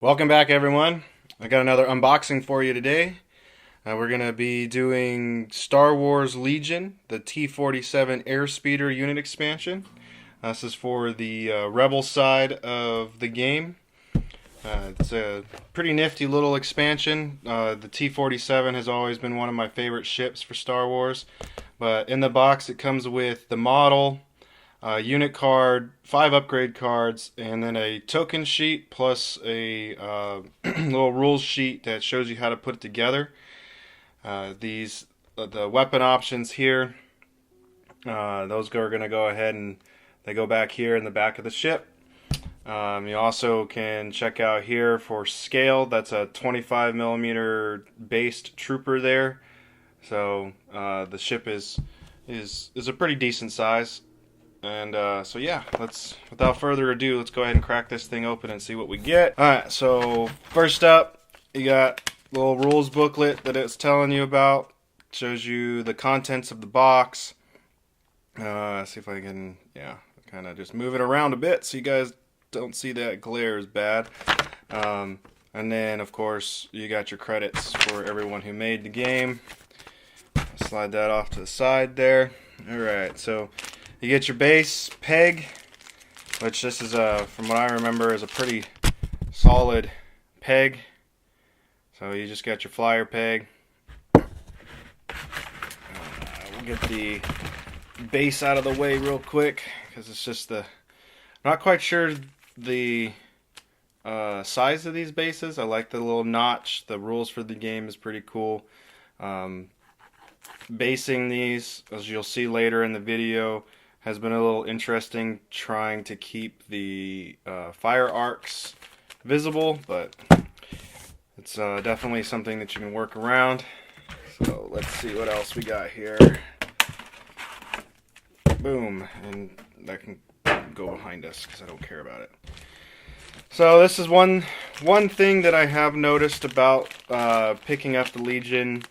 Welcome back, everyone. I got another unboxing for you today. We're going to be doing Star Wars Legion, the T47 Airspeeder unit expansion. This is for the Rebel side of the game. It's a pretty nifty little expansion. The T47 has always been one of my favorite ships for Star Wars. But in the box it comes with the model, unit card, 5 upgrade cards, and then a token sheet plus a little rules sheet that shows you how to put it together. The weapon options here, those are going to go ahead and they go back here in the back of the ship. You also can check out here for scale. That's a 25 millimeter based trooper there. So the ship is a pretty decent size. And so yeah, without further ado, let's go ahead and crack this thing open and see what we get. Alright, so first up, you got a little rules booklet that it's telling you about. It shows you the contents of the box. See if I can, kind of just move it around a bit so you guys don't see that glare as bad. And then, of course, you got your credits for everyone who made the game. Slide that off to the side there. Alright, so you get your base peg, which this is from what I remember, is a pretty solid peg. So you just got your flyer peg. We'll get the base out of the way real quick because it's just not quite sure the size of these bases. I like the little notch. The rules for the game is pretty cool. Basing these, as you'll see later in the video, has been a little interesting, trying to keep the fire arcs visible, but it's definitely something that you can work around. So let's see what else we got here. Boom, and that can go behind us because I don't care about it. So this is one thing that I have noticed about picking up the Legion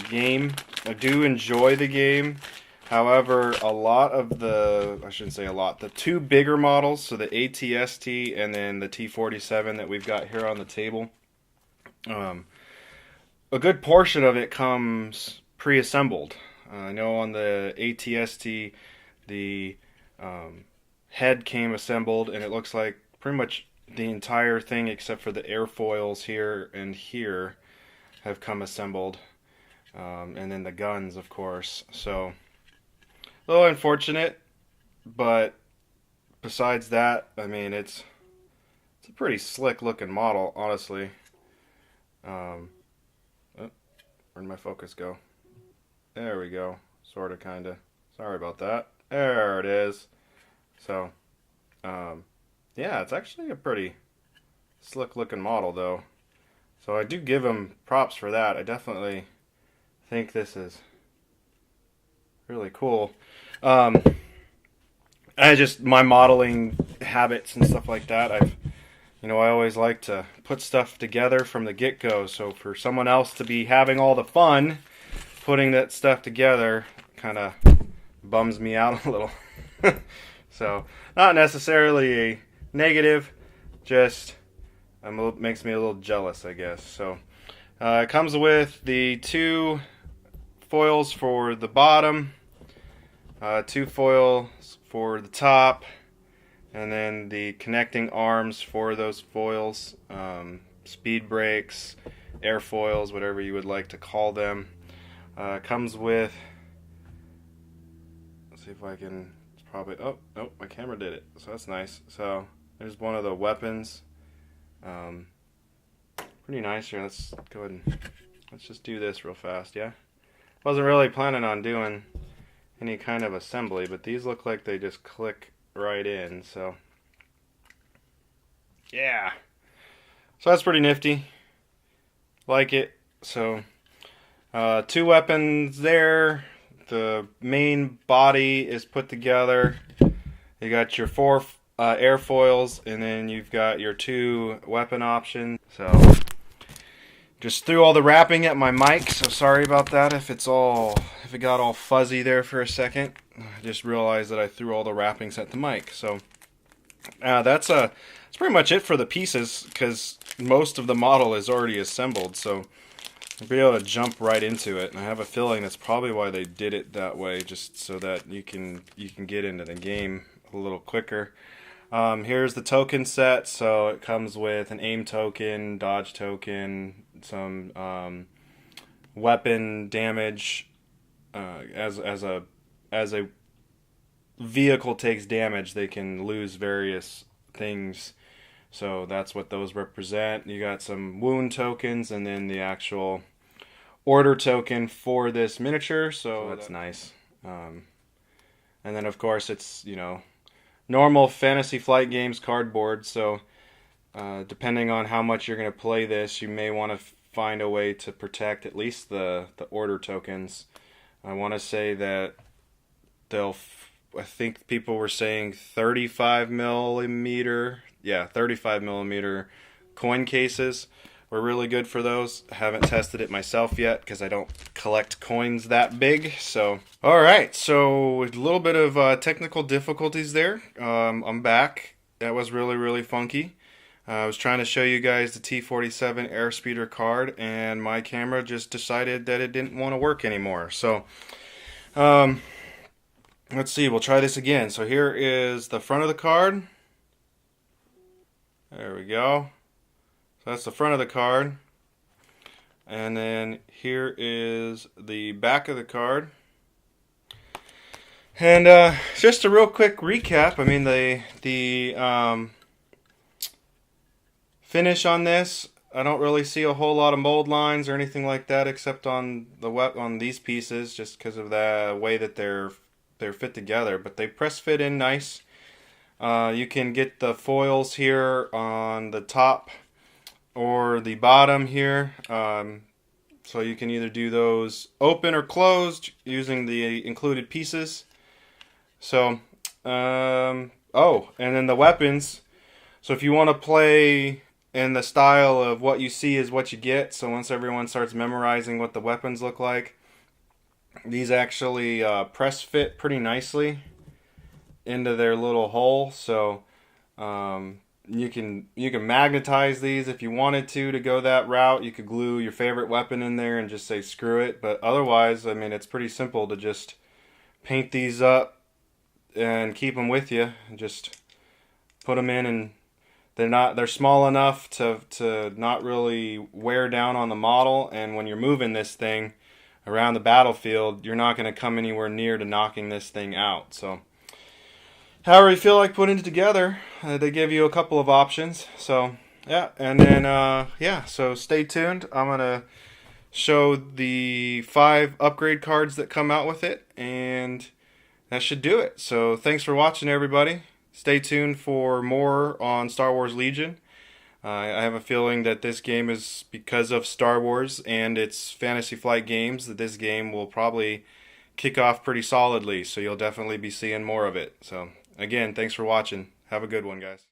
game. I do enjoy the game. However, a lot of the two bigger models, so the ATST and then the T47 that we've got here on the table, a good portion of it comes pre-assembled. I know on the ATST, the head came assembled, and it looks like pretty much the entire thing except for the airfoils here and here have come assembled, and then the guns, of course. So a little unfortunate, but besides that, I mean, it's a pretty slick looking model, honestly. Oh, where'd my focus go? There we go. Sorta, kinda. Sorry about that. There it is. So, yeah, it's actually a pretty slick looking model, though. So I do give him props for that. I definitely think this is really cool. My modeling habits and stuff like that, I always like to put stuff together from the get-go. So for someone else to be having all the fun putting that stuff together kind of bums me out a little. So not necessarily a negative, just makes me a little jealous, I guess. So it comes with the 2 foils for the bottom, 2 foils for the top, and then the connecting arms for those foils, speed brakes, airfoils, whatever you would like to call them. Comes with, let's see if I can, it's probably, oh, nope, my camera did it, so that's nice. So there's one of the weapons. Pretty nice here. Let's go ahead and let's just do this real fast, yeah? Wasn't really planning on doing any kind of assembly, but these look like they just click right in, so yeah. So that's pretty nifty. Like it. So 2 weapons there. The main body is put together. You got your 4 airfoils, and then you've got your 2 weapon options. So just threw all the wrapping at my mic, so sorry about that if it got all fuzzy there for a second. I just realized that I threw all the wrappings at the mic. So it's that's pretty much it for the pieces, because most of the model is already assembled, so you'll be able to jump right into it. And I have a feeling that's probably why they did it that way, just so that you can get into the game a little quicker. Here's the token set. So it comes with an aim token, dodge token, some weapon damage. As a vehicle takes damage, they can lose various things. So that's what those represent. You got some wound tokens and then the actual order token for this miniature. So that's nice. And then of course it's, you know, normal Fantasy Flight Games cardboard. So depending on how much you're going to play this, you may want to find a way to protect at least the order tokens. I want to say that I think people were saying 35 millimeter. Yeah, 35 millimeter coin cases were really good for those. I haven't tested it myself yet because I don't collect coins that big. So, all right. So a little bit of technical difficulties there. I'm back. That was really funky. I was trying to show you guys the T47 airspeeder card, and my camera just decided that it didn't want to work anymore. So, let's see. We'll try this again. So here is the front of the card. There we go. So that's the front of the card. And then here is the back of the card. And just a real quick recap. I mean, the finish on this, I don't really see a whole lot of mold lines or anything like that, except on these pieces, just because of the way that they're fit together. But they press fit in nice. You can get the foils here on the top or the bottom here. So you can either do those open or closed using the included pieces. So, oh, and then the weapons. So if you want to play in the style of what you see is what you get, so once everyone starts memorizing what the weapons look like, these actually press fit pretty nicely into their little hole. So you can magnetize these if you wanted to go that route. You could glue your favorite weapon in there and just say screw it. But otherwise, I mean, it's pretty simple to just paint these up and keep them with you. Just put them in, and they're small enough to not really wear down on the model. And when you're moving this thing around the battlefield, you're not going to come anywhere near to knocking this thing out. So however you feel like putting it together, they give you a couple of options. So yeah, and then yeah, so stay tuned. I'm going to show the 5 upgrade cards that come out with it, and that should do it. So thanks for watching, everybody. Stay tuned for more on Star Wars Legion. I have a feeling that this game is, because of Star Wars and its Fantasy Flight Games, that this game will probably kick off pretty solidly. So you'll definitely be seeing more of it. So again, thanks for watching. Have a good one, guys.